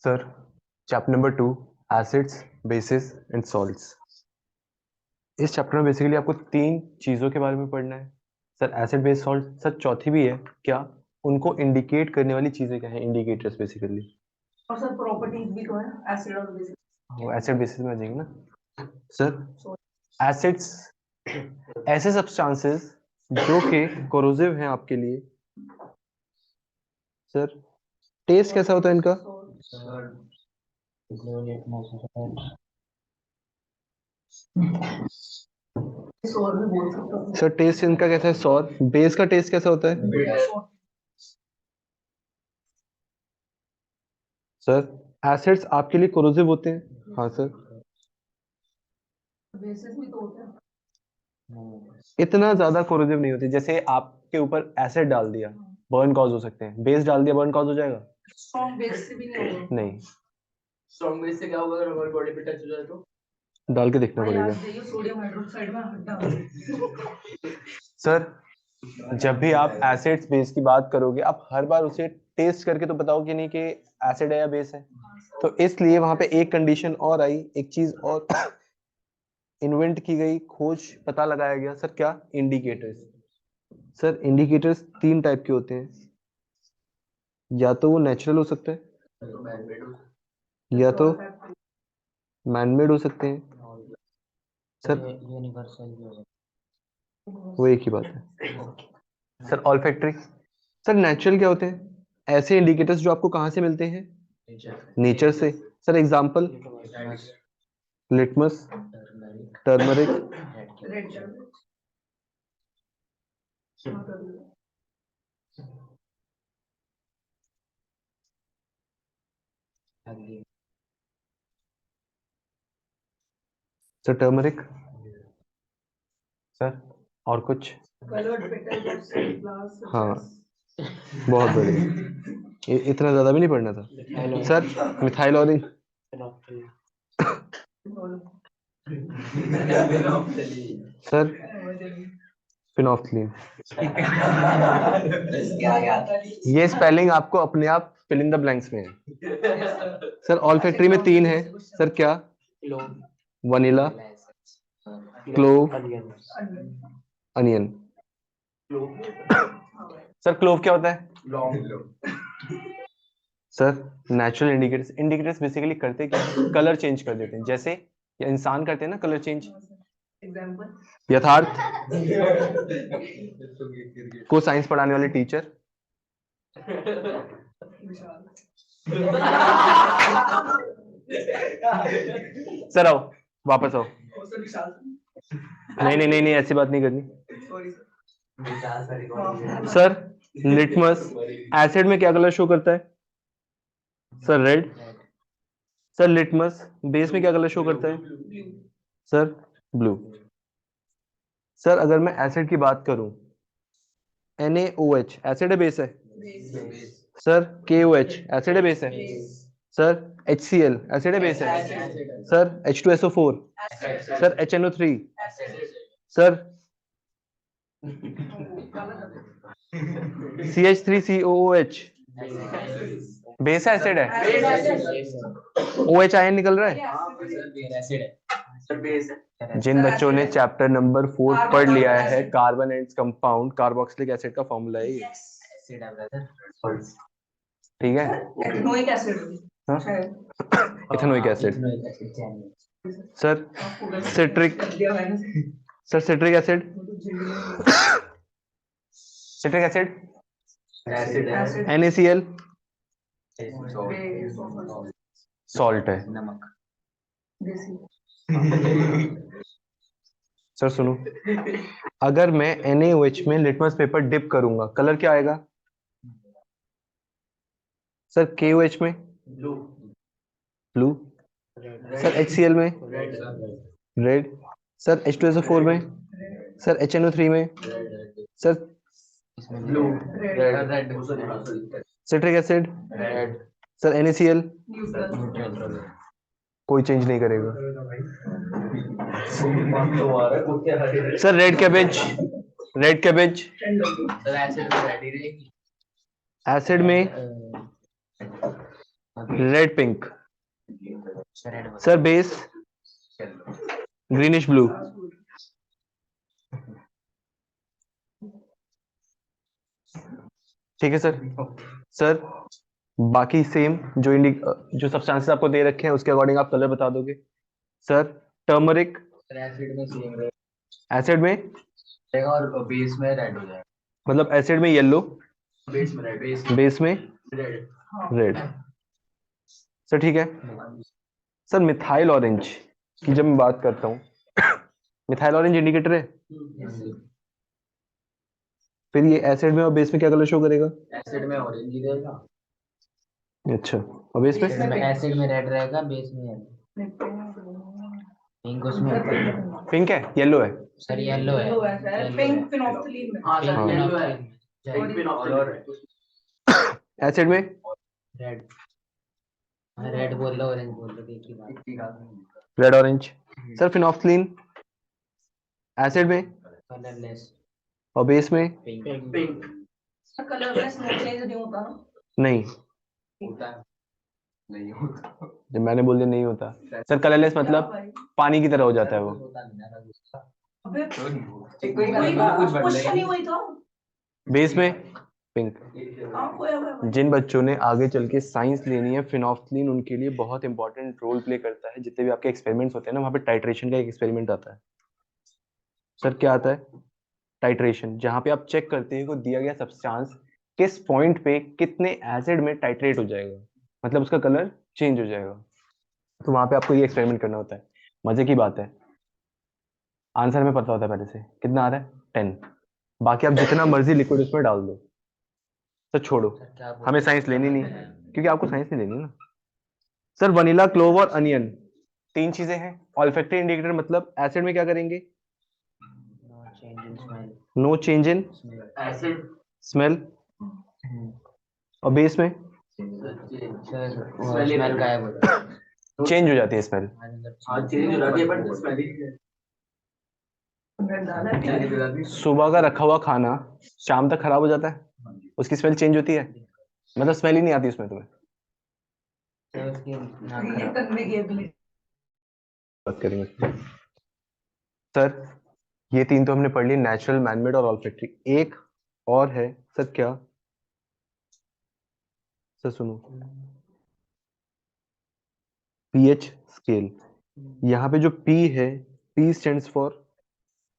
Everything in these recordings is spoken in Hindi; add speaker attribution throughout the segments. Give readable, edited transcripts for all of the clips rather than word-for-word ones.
Speaker 1: Sir chapter number 2 acids bases and salts. इस चैप्टर में बेसिकली आपको तीन चीज़ों के बारे में पढ़ना है। Sir acid base salt, sir चौथी भी है क्या? उनको इंडिकेट करने वाली चीज़ें क्या है? Indicators basically.
Speaker 2: और सर प्रॉपर्टीज भी तो है एसिड और बेसिस।
Speaker 1: वो एसिड बेसिस में आ जाएंगे ना सर। एसिड्स ऐसे सब्सटेंसेस जो कि कोरोसिव हैं आपके लिए। सर टेस्ट कैसा होता है इनका?
Speaker 2: सॉर भी बोल सकते हो
Speaker 1: सर टेस्ट इनका कैसा है? सॉर। बेस का टेस्ट कैसा होता है? सर एसिड्स आपके लिए कोरोसिव होते हैं। हाँ सर।
Speaker 2: बेसिस भी तो होते हैं।
Speaker 1: इतना ज्यादा कोरोसिव नहीं होती। जैसे आपके ऊपर एसिड डाल दिया, बर्न कॉज हो सकते हैं। बेस डाल दिया, बर्न कॉज हो जाएगा?
Speaker 2: स्ट्रॉन्ग बेस से भी नहीं होगा।
Speaker 1: नहीं।
Speaker 2: स्ट्रॉन्ग बेस से क्या होगा अगर हमारी बॉडी पे टच हो जाए तो?
Speaker 1: डाल के देखना
Speaker 2: भाई
Speaker 1: पड़ेगा
Speaker 2: आज जाइए सोडियम हाइड्रोक्साइड में हाथ डाल।
Speaker 1: सर। जब भी आप एसिड्स बेस की बात करोगे, आप हर बार उसे टेस्ट करके तो बताओगे नहीं कि एसिड है या बेस है। तो इसलिए वहां पे एक कंडीशन और आई, एक चीज और इन्वेंट की गई, खोज पता लगाया गया। सर क्या? इंडिकेटर्स। सर इंडिकेटर्स तीन टाइप के होते हैं। या तो वो नेचुरल हो सकता है, या तो मैनमेड हो सकते हैं। सर यूनिवर्सल भी हो सकता है, वो एक ही बात है। Sir olfactory. सर नेचुरल क्या होते हैं? ऐसे इंडिकेटर्स जो आपको कहाँ से मिलते हैं? नेचर से। Sir example? Litmus, turmeric.
Speaker 2: Red
Speaker 1: sir turmeric. Sir और कुछ?
Speaker 2: Coloured petals glass.
Speaker 1: हाँ, बहुत बढ़िया। इतना ज्यादा भी नहीं पढ़ना था sir. Methyl orange. Sir phenolphthalein. ये स्पेलिंग आपको अपने आप फिल इन द ब्लैंक्स में है। सर ऑल्फैक्टरी में तीन है। सर क्या? Vanilla, clove, onion. Sir clove क्या होता है? Sir natural indicators. Indicators basically करते क्या है? कलर चेंज कर देते हैं। जैसे या इंसान करते हैं ना कलर चेंज।
Speaker 2: एग्जांपल
Speaker 1: यथार्थ को साइंस पढ़ाने वाले टीचर। सर आओ, वापस आओ। नहीं नहीं नहीं नहीं, ऐसी बात नहीं करनी। सर लिटमस एसिड में क्या कलर शो करता है? Sir red. Sir litmus base में क्या कलर शो करता है? Sir blue. सर अगर मैं एसिड की बात करूं, NaOH एसिड है बेस है? सर KOH एसिड है बेस है? सर HCl एसिड है बेस है? Sir H2SO4? Sir HNO3? Sir CH3COOH base है एसिड है? OH आयन निकल रहा है। जिन बच्चों ने चैप्टर नंबर 4 पढ़ लिया है, carbon and compound carboxylic acid का फॉर्मूला है ये। ठीक है।
Speaker 2: Ethanoic acid
Speaker 1: ethanoic acid. Sir citric. Sir citric acid. Citric acid NaCl salt है। सर सुनो, अगर मैं NaOH में लिटमस पेपर डिप करूंगा, कलर क्या आएगा? सर KOH में ब्लू। सर HCl में रेड। सर H2SO4 में? सर HNO3 में? Sir
Speaker 2: blue red
Speaker 1: citric acid? Sir NaCl? कोई चेंज नहीं करेगा। Sir red cabbage. Red cabbage acid में red pink.
Speaker 3: Red
Speaker 1: sir base greenish blue. ठीक है सर। सर बाकी सेम जो जो सब्सटेंसेस आपको दे रखे हैं उसके अकॉर्डिंग आप कलर बता दोगे। सर टर्मरिक
Speaker 3: एसिड में सेम रहेगा
Speaker 1: एसिड में
Speaker 3: और बेस में रेड हो जाएगा।
Speaker 1: मतलब एसिड में येलो,
Speaker 2: बेस में रेड,
Speaker 1: बेस में
Speaker 2: रेड।
Speaker 1: रेड। सर ठीक है। सर मिथाइल ऑरेंज की जब मैं बात करता हूँ मिथाइल ऑरेंज इंडिकेटर है, फिर ये एसिड में और बेस में क्या कलर शो करेगा?
Speaker 3: एसिड में ऑरेंज ही रहेगा।
Speaker 1: अच्छा, और बेस में
Speaker 3: एसिड में रेड रहेगा, बेस में येलो। पिंक उसमें
Speaker 1: पिंक है, येलो है।
Speaker 3: सर येलो है।
Speaker 2: पिंक फिनोल्फथलीन में। हाँ सर, येलो है। Pink phenolphthalein.
Speaker 1: एसिड में
Speaker 3: रेड। रेड बोल रहा, ऑरेंज बोल रहा, एक ही बात।
Speaker 1: Red orange. Sir phenolphthalein acid में
Speaker 3: कलरलेस
Speaker 1: और बेस में
Speaker 3: pink.
Speaker 2: Pink.
Speaker 4: Colourless no change नहीं होता ना?
Speaker 1: नहीं,
Speaker 3: होता है। नहीं होता।
Speaker 1: जब मैंने बोल दिया नहीं होता। सर कलरलेस मतलब पानी की तरह हो जाता है वो।
Speaker 3: होता नहीं ना गुस्सा।
Speaker 4: अबे
Speaker 3: कोई कुछ
Speaker 4: क्वेश्चन ही वही था।
Speaker 1: बेस में पिंक।
Speaker 4: हाँ खोया हुआ है।
Speaker 1: जिन बच्चों ने आगे चल के साइंस लेनी है, फिनोल्फथलीन उनके लिए बहुत इंपॉर्टेंट रोल प्ले करता है। जितने भी आपके एक्सपेरिमेंट्स होते हैं ना, वहाँ पे टाइट्रेशन का एक एक्सपेरिमेंट आता है। सर क्या आता है? टाइट्रेशन, जहाँ पे आप चेक करते हैं कि दिया गया सब्सटेंस किस पॉइंट पे कितने एसिड में टाइट्रेट हो जाएगा, मतलब उसका कलर चेंज हो जाएगा। तो वहाँ पे आपको ये एक्सपेरिमेंट करना होता है। मजे की बात है, आंसर में पता होता है पहले से कितना आ रहा है, 10। बाकी आप जितना मर्जी लिक्विड उसमें डाल दो। तो छोड़ो, हमें साइंस लेनी नहीं, क्योंकि आपको साइंस नहीं लेनी ना। सर वनीला, क्लोव और अनियन, तीन चीजें हैं। ऑल्फैक्टरी इंडिकेटर मतलब एसिड में क्या करेंगे? No change in
Speaker 2: acid.
Speaker 1: Smell. और बेस में
Speaker 3: स्मेल गायब हो जाता है।
Speaker 1: चेंज हो जाती है स्मेल।
Speaker 2: हाँ चेंज हो जाती है, बट स्मेल ही नहीं है।
Speaker 1: सुबह का रखा हुआ खाना शाम तक खराब हो जाता है, उसकी स्मेल चेंज होती है, मतलब स्मेल ही नहीं आती उसमें तुम्हें।
Speaker 4: ये करने की ability।
Speaker 1: बात करेंगे सर, ये तीन तो हमने पढ़ ली, नेचुरल, मैनमेड और ऑल्फैक्टरी। एक और है सर, क्या? सर सुनो, पीएच स्केल। यहाँ पे जो पी है, P stands for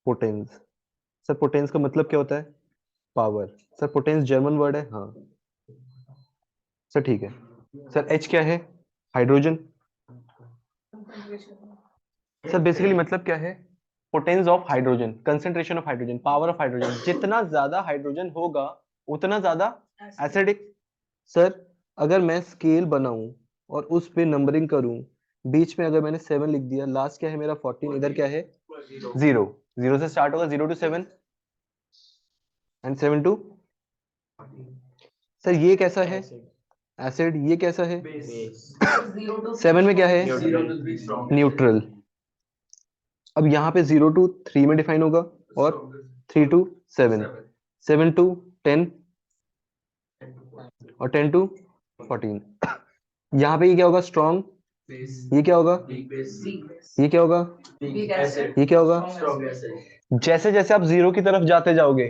Speaker 1: potence. Sir potence का मतलब क्या होता है? Power. Sir potence German word है, हाँ सर ठीक है। सर एच क्या है? हाइड्रोजन। सर बेसिकली मतलब क्या है? Potence of hydrogen, concentration of hydrogen, power of hydrogen. जितना ज्यादा हाइड्रोजन होगा उतना ज्यादा एसिडिक। सर अगर मैं स्केल बनाऊं और उस पे नंबरिंग करूं, बीच में अगर मैंने 7 लिख दिया, लास्ट क्या है मेरा 14, इधर क्या है 0। 0 से स्टार्ट होगा, 0 to 7 एंड 7 to। सर ये कैसा है? एसिड। ये कैसा है? 7 में क्या है? न्यूट्रल। अब यहाँ पे 0 to 3 में डिफाइन होगा और 3 to 7, 7 to 10 और 10 to 14। यहाँ पे ये क्या होगा? स्ट्रॉन्ग। ये क्या होगा? ये क्या होगा? ये क्या होगा? जैसे जैसे आप 0 की तरफ जाते जाओगे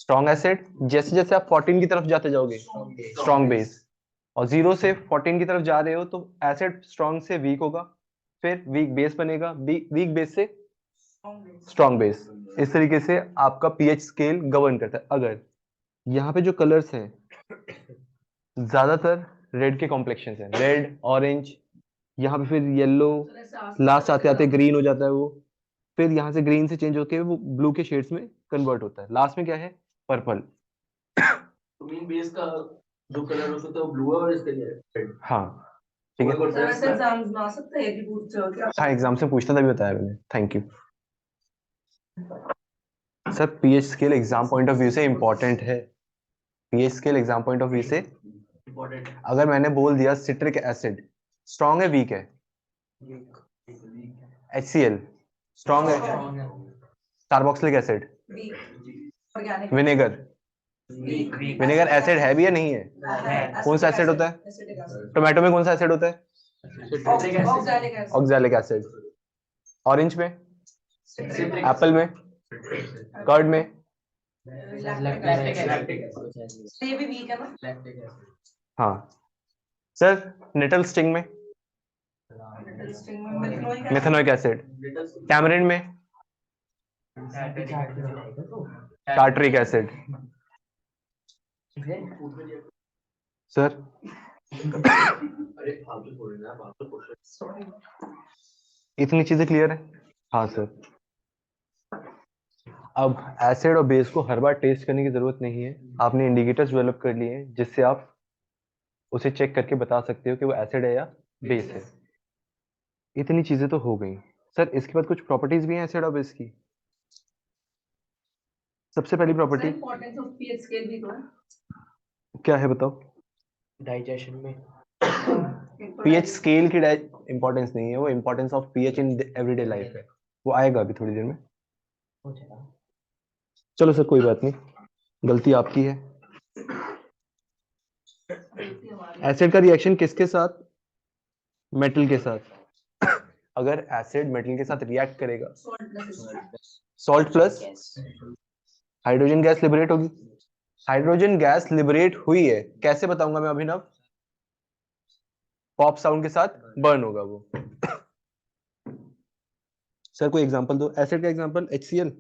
Speaker 1: स्ट्रॉन्ग एसिड, जैसे जैसे आप 14 की तरफ जाते जाओगे स्ट्रॉन्ग बेस। और 0 से 14 की तरफ जा रहे हो तो एसिड स्ट्रॉन्ग से वीक होगा, फिर वीक बेस बनेगा, वीक बेस से स्ट्रॉन्ग बेस। इस तरीके से आपका पीएच स्केल गवर्न करता है। अगर यहाँ पे जो कलर्स हैं ज्यादातर रेड के कॉम्प्लेक्शन है, रेड, ऑरेंज, यहाँ पे फिर येलो, लास्ट आते आते ग्रीन हो जाता है वो, फिर यहाँ से ग्रीन से चेंज होकर वो ब्लू के शेड्स में कन्वर्ट होता है, लास्ट में क्या है? पर्पल।
Speaker 2: तो मीन बेस का जो कलर हो सकता है वो ब्लू है और इसका ये रेड।
Speaker 1: हाँ ठीक है।
Speaker 4: सर वैसे एग्जाम्स में आ सकता है कि पूछते हो क्या?
Speaker 1: हाँ एग्जाम से पूछता, तभी बताया मैंने, thank you. Sir pH scale exam point of view से इंपॉर्टेंट है। PH scale exam point of view से
Speaker 2: इंपॉर्टेंट।
Speaker 1: अगर मैंने बोल दिया सिट्रिक एसिड स्ट्रॉन्ग है वीक है, HCl स्ट्रॉन्ग है, carboxylic acid,
Speaker 4: organic
Speaker 1: vinegar vinegar acid है भी या नहीं है? कौन सा एसिड होता है? टोमेटो में कौन सा एसिड होता है? Oxalic acid. ऑरेंज में? एप्पल में? कर्ड में?
Speaker 4: ये भी वीक है ना?
Speaker 1: हाँ सर। नेटल स्टिंग में? Methanoic acid. टैमरिन में? Tartaric acid. सर इतनी चीजें क्लियर है? हाँ सर। अब एसिड और बेस को हर बार टेस्ट करने की जरूरत नहीं है। आपने इंडिकेटर्स डेवलप कर लिए हैं जिससे आप उसे चेक करके बता सकते हो कि वो एसिड है या बेस है। इतनी चीजें तो हो गई। सर इसके बाद कुछ प्रॉपर्टीज भी हैं एसिड और बेस की। सबसे पहली property
Speaker 4: importance of pH scale भी तो है।
Speaker 1: क्या है बताओ?
Speaker 3: डाइजेशन में
Speaker 1: पीएच स्केल की इंपॉर्टेंस नहीं है, वो importance of pH in everyday life है। वो आएगा अभी थोड़ी देर में। चलो सर कोई बात नहीं, गलती आपकी है। एसिड का रिएक्शन किसके साथ? मेटल के साथ। अगर एसिड मेटल के साथ रिएक्ट करेगा, salt plus hydrogen gas liberate होगी। हाइड्रोजन गैस लिबरेट हुई है, कैसे बताऊंगा मैं अभिनव? पॉप साउंड के साथ बर्न होगा वो। सर कोई एग्जांपल दो। एसिड का example HCl।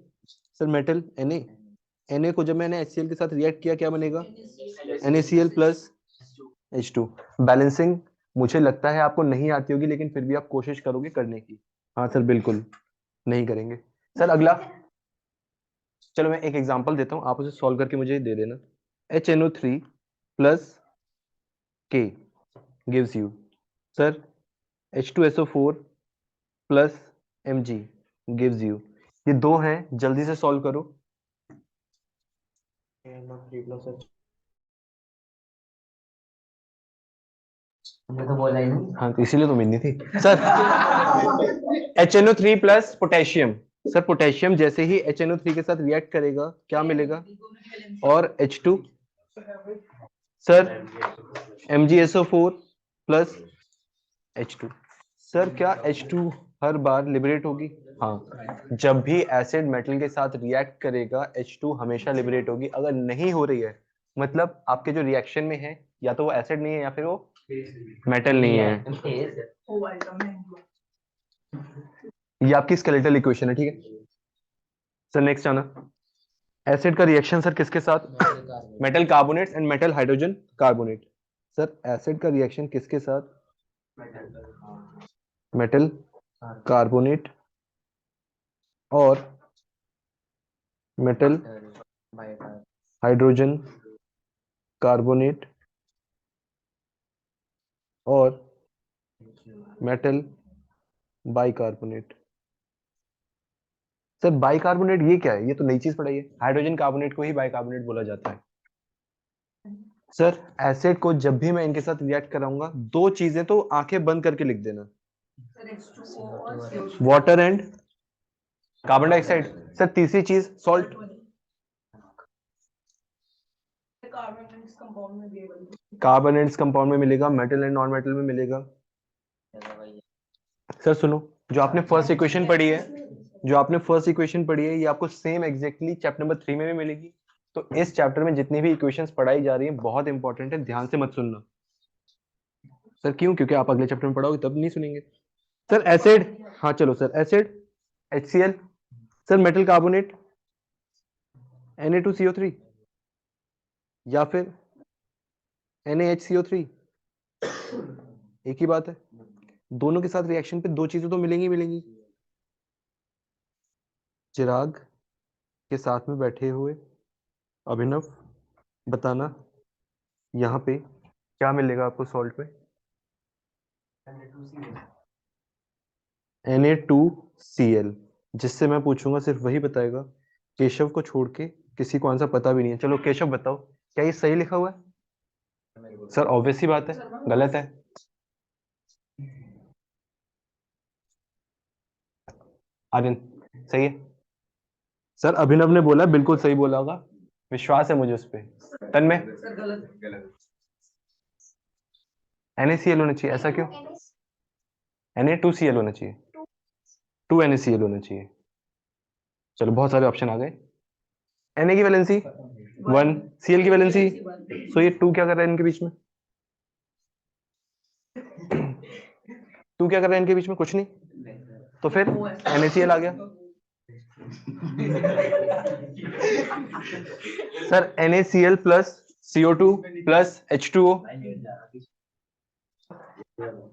Speaker 1: Sir metal Na को जब मैंने HCl के साथ रिएक्ट किया क्या बनेगा? NaCl plus H2। बैलेंसिंग मुझे लगता है आपको नहीं आती होगी, लेकिन फिर भी आप कोशिश करोगे करने की। हाँ सर बिल्कुल नहीं करेंगे। सर अगला, चलो मैं एक एग्जांपल देता हूं, आप उसे सॉल्व करके मुझे दे देना। HNO3 plus K gives you, sir H2SO4 plus Mg gives you। ये दो हैं, जल्दी से सॉल्व करो।
Speaker 3: हमने तो बोला ही नहीं।
Speaker 1: हाँ तो इसीलिए तो मिलनी थी sir. HNO3 plus potassium. Sir potassium जैसे ही HNO3 के साथ रिएक्ट करेगा क्या मिलेगा? और H2। Sir MgSO4 plus H2। Sir क्या H2 हर बार लिबरेट होगी? हाँ, जब भी एसिड मेटल के साथ रिएक्ट करेगा H2 हमेशा लिबरेट होगी। अगर नहीं हो रही है मतलब आपके जो रिएक्शन में है या तो वो एसिड नहीं है या फिर वो मेटल नहीं है। ये आपकी स्केलेटल इक्वेशन है, ठीक है सर। नेक्स्ट आना। एसिड का रिएक्शन सर किसके साथ? Metal carbonate and metal hydrogen carbonate. Sir acid का रिएक्शन किसके साथ? मेटल कार्बोनेट और मेटल हाइड्रोजन कार्बोनेट और मेटल बाइकार्बोनेट। सर बाइकार्बोनेट ये क्या है? ये तो नई चीज पढ़ाई है। हाइड्रोजन कार्बोनेट को ही बाइकार्बोनेट बोला जाता है। सर एसिड को जब भी मैं इनके साथ रिएक्ट कराऊंगा, दो चीजें तो आंखें बंद करके लिख देना, water and carbon dioxide. Sir तीसरी चीज सॉल्ट। कार्बोनेट्स कंपाउंड में मिलेगा, मेटल एंड नॉन मेटल में मिलेगा। सर सुनो, जो आपने फर्स्ट इक्वेशन पढ़ी है, ये आपको सेम एग्जैक्टली चैप्टर नंबर 3 में भी मिलेगी। तो इस चैप्टर में जितनी भी इक्वेशंस पढ़ाई जा रही हैं बहुत इंपॉर्टेंट है, ध्यान से मत सुनना। सर क्यों? क्योंकि आप अगले चैप्टर में पढ़ोगे तब नहीं सुनेंगे। सर एसिड, हाँ चलो sir, acid HCl। Sir metal carbonate Na2CO3 या फिर NaHCO3, एक ही बात है। दोनों के साथ रिएक्शन पे दो चीजें तो मिलेंगी। चिराग के साथ में बैठे हुए अभिनव, बताना यहाँ पे क्या मिलेगा आपको सॉल्ट में? Na2Cl। जिससे मैं पूछूंगा सिर्फ वही बताएगा, केशव को छोड़ के किसी को आंसर पता भी नहीं है। चलो केशव बताओ, क्या ये सही लिखा हुआ है? सर ऑब्वियस ही बात है, गलत है। आर्यन सही है। सर अभिनव ने बोला बिल्कुल सही बोला होगा। विश्वास है मुझे उस पे। तन्मय,
Speaker 4: सर गलत।
Speaker 1: NaCl होना चाहिए, ऐसा क्यों? Na2Cl होना चाहिए, 2NaCl होना चाहिए। चलो बहुत सारे ऑप्शन आ गए। Na की वैलेंसी 1, Cl की वैलेंसी, सो ये 2 क्या कर रहा है इनके बीच में? 2 क्या कर रहा है इनके बीच में? कुछ नहीं, तो फिर NaCl आ गया। Sir NaCl plus CO2 plus H2O।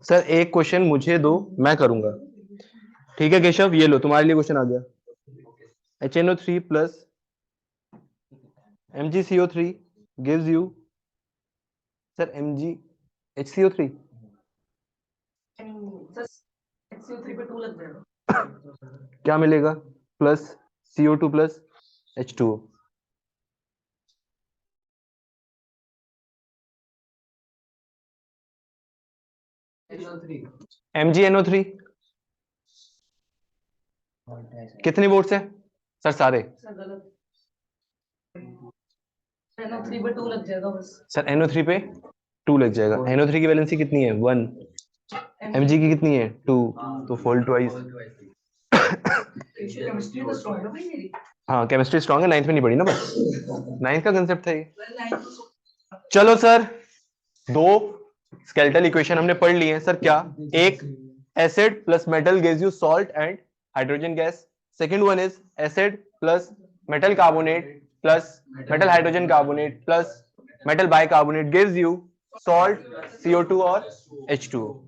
Speaker 1: Sir एक क्वेश्चन मुझे दो, मैं करूंगा। ठीक है केशव, ये लो तुम्हारे लिए क्वेश्चन आ गया। HNO3 plus MgCO3 gives you, sir MgHCO3
Speaker 4: sir HCO3 पे 2 लग जाएगा।
Speaker 1: क्या मिलेगा? Plus CO2 plus H2O। MgNO3 कितने वोट्स है सर? सारे।
Speaker 4: सर गलत। NO3 पे 2 लग जाएगा बस।
Speaker 1: सर NO3 पे 2 लग जाएगा। NO3 की वैलेंसी कितनी है? 1। Mg की कितनी है? 2, तो फोल्ड ट्वाइस।
Speaker 4: केमिस्ट्री तो स्ट्रांग है भाई मेरी।
Speaker 1: हाँ केमिस्ट्री स्ट्रांग है, 9th में नहीं पढ़ी ना बस, 9th का कंसेप्ट था ये। चलो सर, 2 स्केलेटल इक्वेशन हमने पढ़ ली है सर। क्या? एक acid plus metal gives you salt and hydrogen gas. Second one is acid plus metal carbonate plus metal hydrogen carbonate plus metal bicarbonate gives you salt, CO2 और H2O।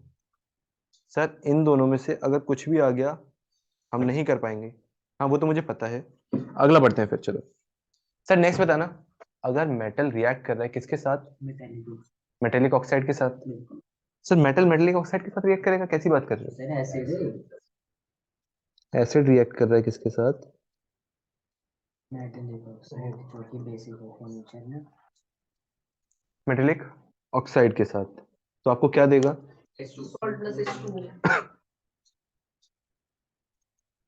Speaker 1: सर इन दोनों में से अगर कुछ भी आ गया हम नहीं कर पाएंगे। हाँ वो तो मुझे पता है। अगला बढ़ते हैं फिर। चलो सर नेक्स्ट बताना, अगर मेटल रिएक्ट कर रहा है किसके साथ? मेटेलिक ऑक्साइड के साथ। सर मेटल मेटेलिक ऑक्साइड के साथ रिएक्ट करेगा? कैसी बात कर रहे हो? एसिड रिएक्ट कर रहा है किसके साथ? मेटेलिक ऑक्साइड के साथ। तो आपको क्या देगा?
Speaker 4: Salt plus H2O।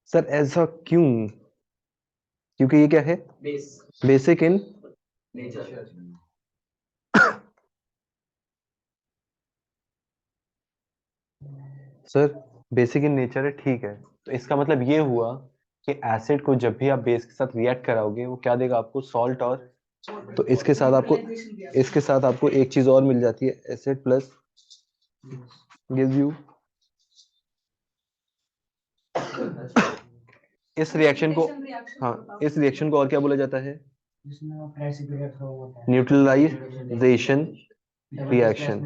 Speaker 1: सर ऐसा क्यों? क्योंकि ये क्या है? Basic in sir basic in nature है, ठीक है। तो इसका मतलब ये हुआ कि एसिड को जब भी आप बेस के साथ रिएक्ट कराओगे वो क्या देगा आपको? सॉल्ट। और तो इसके साथ आपको एक चीज और मिल जाती है, एसिड प्लस गिव्स यू। इस रिएक्शन को, हाँ इस रिएक्शन को और क्या बोला जाता है? Neutralisation reaction.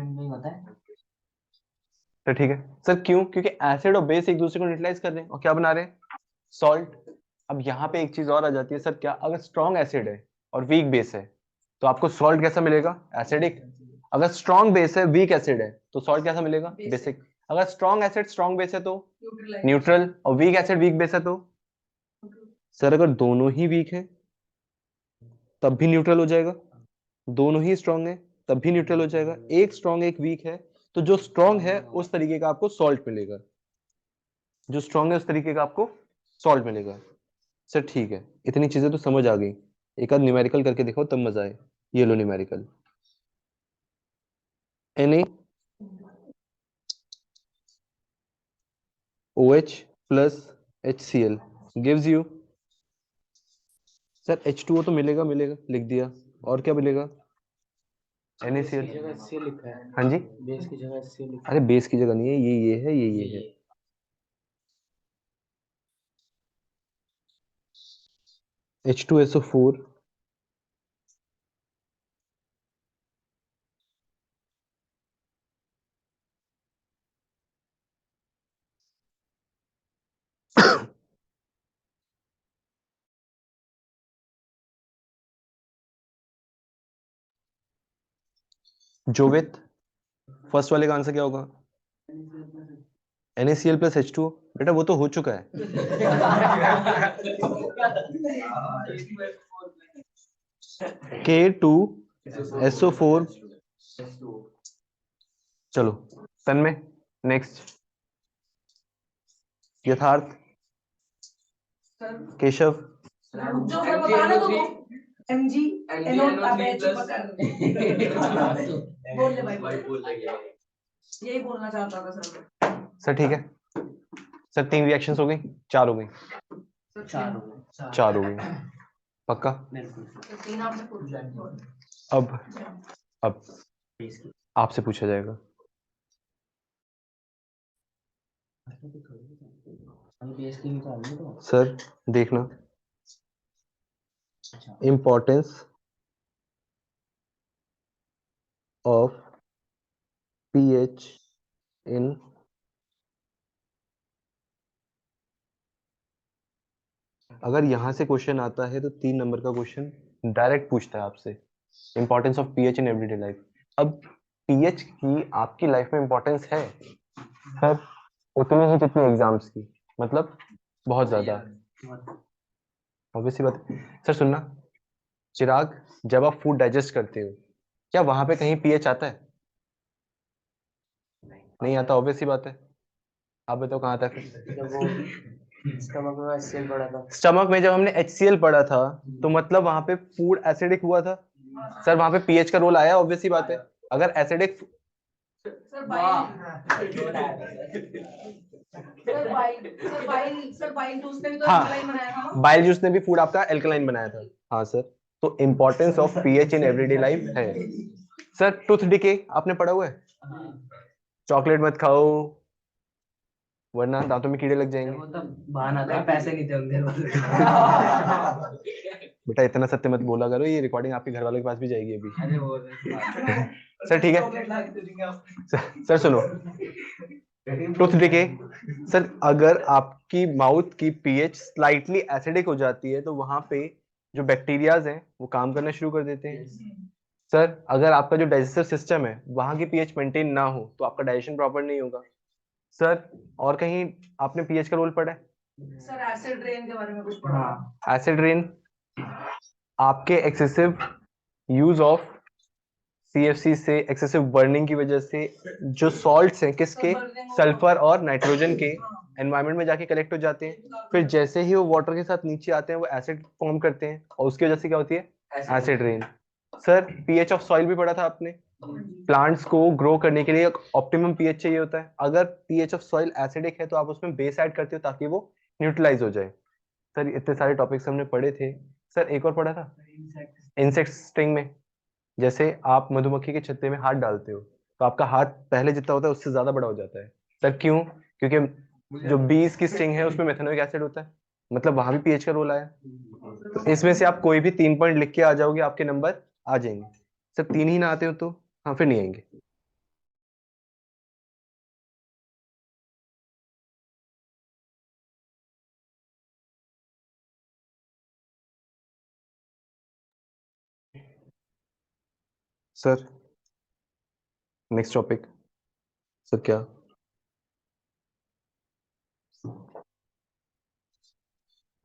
Speaker 1: तो ठीक है सर, क्यों? क्योंकि एसिड और बेस एक दूसरे को न्यूट्रलाइज कर रहे हैं और क्या बना रहे हैं? सॉल्ट। अब यहाँ पे एक चीज और आ जाती है सर, क्या? अगर स्ट्रॉन्ग एसिड है और वीक बेस है तो आपको सॉल्ट कैसा मिलेगा? एसिडिक। अगर स्ट्रॉन्ग बेस है वीक एसिड है तो सॉल्ट कैसा मिलेगा? बेसिक। अगर स्ट्रॉन्ग एसिड स्ट्रॉन्ग बेस है तो न्यूट्रल, और वीक एसिड वीक बेस है तो? सर अगर दोनों ही वीक है तब भी न्यूट्रल हो जाएगा, दोनों ही स्ट्रॉन्ग है तब भी न्यूट्रल हो जाएगा। एक स्ट्रॉन्ग एक वीक है तो जो स्ट्रॉन्ग है उस तरीके का आपको सॉल्ट मिलेगा, जो स्ट्रॉन्ग है उस तरीके का आपको सॉल्ट मिलेगा। सर ठीक है, इतनी चीजें तो समझ आ गई। एक आध न्यूमेरिकल करके दिखाओ तब मजा आए। ये लो numerical. Na OH plus HCl gives you, sir H2O तो मिलेगा, लिख दिया। और क्या मिलेगा? NaCl। हाँ जी, बेस की जगह HCl। अरे बेस की जगह नहीं है, ये है, ये है। H2SO4 जोवित, फर्स्ट वाले का आंसर क्या होगा? NaCl plus H2O। बेटा वो तो हो चुका है। K2SO4। चलो तन्मय नेक्स्ट। यथार्थ, केशव,
Speaker 4: जो मैं बताने को mg NO अबे चुप कर बोल ले भाई
Speaker 2: भाई बोल लगे
Speaker 4: यही बोलना चाहता था सर
Speaker 1: सर ठीक है सर, 3 रिएक्शंस हो गई, 4 हो गई,
Speaker 3: चार हो गए।
Speaker 1: 4 हो गई, पक्का?
Speaker 3: बिल्कुल।
Speaker 4: तो 3 आपने पूछा
Speaker 1: अब आपसे पूछा जाएगा।
Speaker 3: हम बेस की निकाल लें तो।
Speaker 1: सर देखना,
Speaker 3: अच्छा
Speaker 1: इम्पोर्टेंस ऑफ पीएच इन अगर यहाँ से क्वेश्चन आता है तो 3 नंबर का क्वेश्चन डायरेक्ट पूछता है आपसे, importance of pH in everyday life. अब पीएच की आपकी लाइफ में इंपॉर्टेंस है सर उतनी ही जितनी एग्जाम्स की, मतलब बहुत ज्यादा, ऑब्वियसली बात है। सर सुनना, चिराग, जब आप फूड डाइजेस्ट करते हो क्या वहां पे कहीं पीएच आता है? नहीं आता, ऑब्वियसली बात है। आप बताओ कहाँ आता है फिर?
Speaker 3: जब वो स्टमक में HCl पड़ा था।
Speaker 1: स्टमक में जब हमने HCl पढ़ा था तो मतलब वहां पे फूड एसिडिक हुआ था सर, वहां पे पीएच का रोल आया, ऑब्वियसली बात है। अगर एसिडिक
Speaker 4: सर बाइल जूस ने भी तो
Speaker 1: हाँ,
Speaker 4: अल्कलाइन बनाया था ना
Speaker 1: बाइल जूस ने भी फूड आपका एल्कलाइन बनाया था। हाँ सर, तो importance of pH in everyday life है। सर टूथ डिके आपने पढ़ा हुआ है? चॉकलेट मत खाओ वरना दांतों में कीड़े लग जाएंगे।
Speaker 3: वो तब बहाना था, पैसे नहीं थे उनके पास।
Speaker 1: बेटा इतना सत्य मत बोला करो, ये रिकॉर्डिंग आपके घर वालों के पास भी जाएगी अभी।
Speaker 3: अरे वो
Speaker 1: सर ठीक है सर सुनो, टूथ डिके सर, अगर आपकी माउथ की पीएच स्लाइटली एसिडिक हो जाती है तो वहां पे जो बैक्टीरियाज हैं वो काम करना शुरू कर देते हैं। सर अगर आपका जो डाइजेस्टिव सिस्टम है वहां की पीएच मेंटेन ना हो तो आपका डाइजेशन प्रॉपर नहीं होगा। सर और कहीं आपने पीएच का रोल पढ़ा है?
Speaker 4: सर एसिड रेन के बारे में कुछ पढ़ा
Speaker 1: एसिड रेन आपके एक्सेसिव यूज ऑफ सीएफसी से, एक्सेसिव बर्निंग की वजह से जो सॉल्ट्स हैं किसके, सल्फर और नाइट्रोजन के, एनवायरनमेंट में जाके कलेक्ट हो जाते हैं, फिर जैसे ही वो वाटर के साथ नीचे आते हैं वो एसिड फॉर्म करते हैं और उसकी वजह से क्या होती है, acid rain. Sir pH of soil भी पढ़ा था आपने, प्लांट्स को ग्रो करने के लिए एक ऑप्टिमम पीएच चाहिए होता है। अगर पीएच ऑफ सॉइल एसिडिक है तो आप उसमें बेस ऐड करते हो ताकि वो न्यूट्रलाइज हो जाए। सर इतने सारे टॉपिक्स हमने पढ़े थे। सर एक और पढ़ा था इंसेक्ट स्टिंग में, जैसे आप मधुमक्खी के छत्ते में हाथ डालते हो तो आपका हाथ पहले जितना होता है उससे ज्यादा बड़ा हो जाता है। सर क्यों? क्योंकि जो बीज की स्टिंग है उसमें मेथनोइक एसिड होता है, मतलब वहां भी पीएच का रोल आया। तो इसमें से आप कोई भी 3 पॉइंट लिख के आ जाओगे, आपके नंबर आ जाएंगे। सर 3 ही ना आते हो तो हाँ फिर नहीं आएंगे। Sir next topic. सर क्या?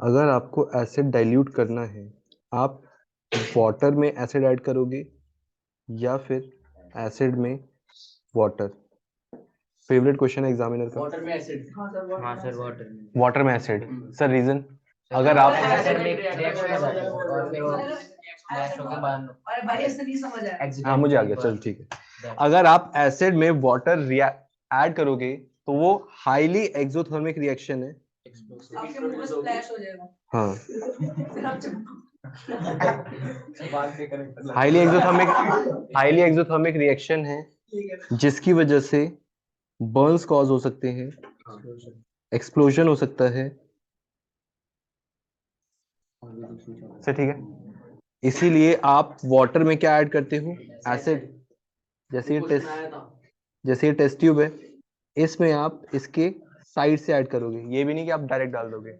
Speaker 1: अगर आपको एसिड डाइल्यूट करना है आप वाटर में एसिड ऐड करोगे या फिर एसिड में वाटर? फेवरेट क्वेश्चन है एग्जामिनर का,
Speaker 2: वाटर में एसिड
Speaker 4: हाँ सर
Speaker 3: हाँ सर वाटर में।
Speaker 1: वाटर में एसिड। Sir reason? अगर आप
Speaker 3: एसिड में रिएक्शन हो जाती है और फिर वो स्मैश होके बाहर
Speaker 4: अरे भाई ऐसे नहीं समझ आया
Speaker 1: हाँ मुझे आ गया, चलो ठीक है। अगर आप एसिड में वाटर ऐड करोगे तो वो हाईली एक्सोथर्मिक रिएक्शन है।
Speaker 4: आपके मुंह में स्प्लैश हो जाएगा
Speaker 1: हाँ,
Speaker 4: फिर आप चमको
Speaker 1: हाईली एक्सोथर्मिक रिएक्शन है जिसकी वजह से बर्न्स कॉज हो सकते हैं, एक्सप्लोजन हो सकता है। सर ठीक है, इसीलिए आप वाटर में क्या ऐड करते हो, एसिड। जैसे ये टेस्ट जैसे ये टेस्ट ट्यूब है इसमें आप इसके साइड से ऐड करोगे, ये भी नहीं कि आप डायरेक्ट डाल दोगे।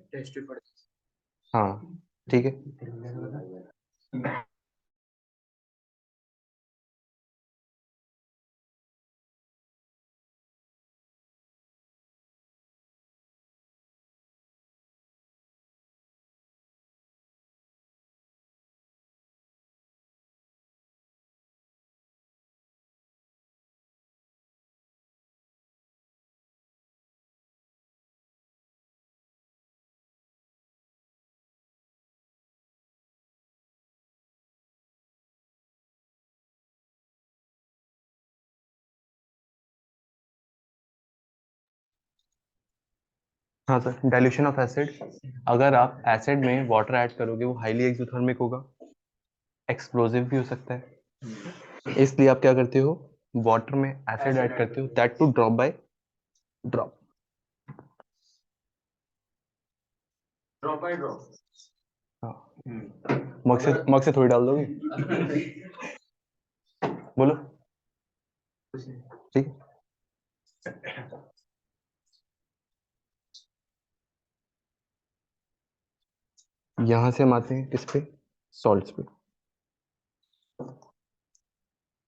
Speaker 1: हाँ ठीक है। हाँ सर, डाइल्यूशन ऑफ एसिड। अगर आप एसिड में वाटर ऐड करोगे वो हाईली एक्सोथर्मिक होगा, एक्सप्लोजिव भी हो सकता है। इसलिए आप क्या करते हो, वाटर में एसिड ऐड करते हो, that too drop by drop.
Speaker 2: Drop by drop.
Speaker 1: Mug से थोड़ी डाल दोगे, बोलो। ठीक है। यहां से हम आते हैं किस पे, सॉल्ट्स पे।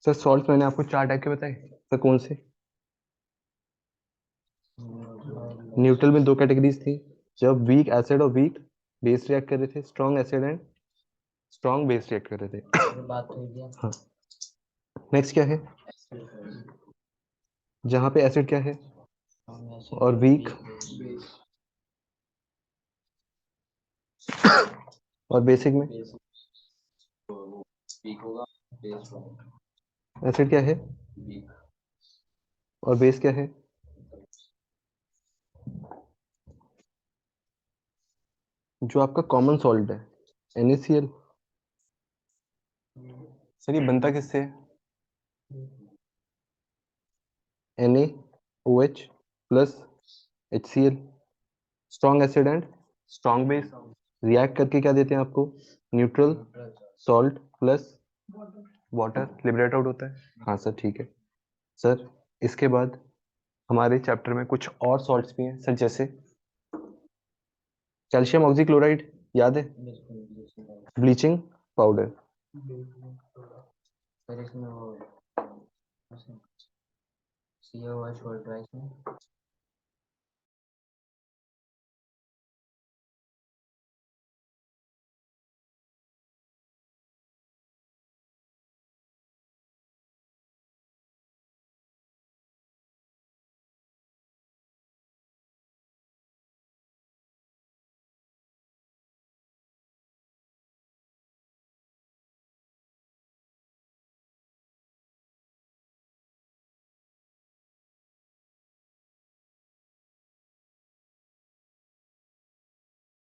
Speaker 1: सर सॉल्ट मैंने आपको 4 टाइप के बताए, सर कौन से? न्यूट्रल में 2 कैटेगरीज थी, जब वीक एसिड और वीक बेस रिएक्ट कर रहे थे, strong acid and strong base react कर रहे थे।
Speaker 3: बात हो गया।
Speaker 1: हाँ, नेक्स्ट क्या है, जहां पे एसिड क्या है और वीक और बेसिक में एसिड क्या है और बेस क्या है? जो आपका कॉमन सॉल्ट है NaCl, सर ये बनता किससे है? NaOH plus HCl, strong acid and strong base react करके क्या देते हैं आपको, neutral salt plus water liberate out होता है। हाँ सर ठीक है। सर इसके बाद हमारे चैप्टर में कुछ और सॉल्ट्स भी हैं सर, जैसे कैल्शियम ऑक्सीक्लोराइड, याद है, ब्लीचिंग पाउडर।
Speaker 3: फिर इसमें वो COH छोड़ दो इसमें।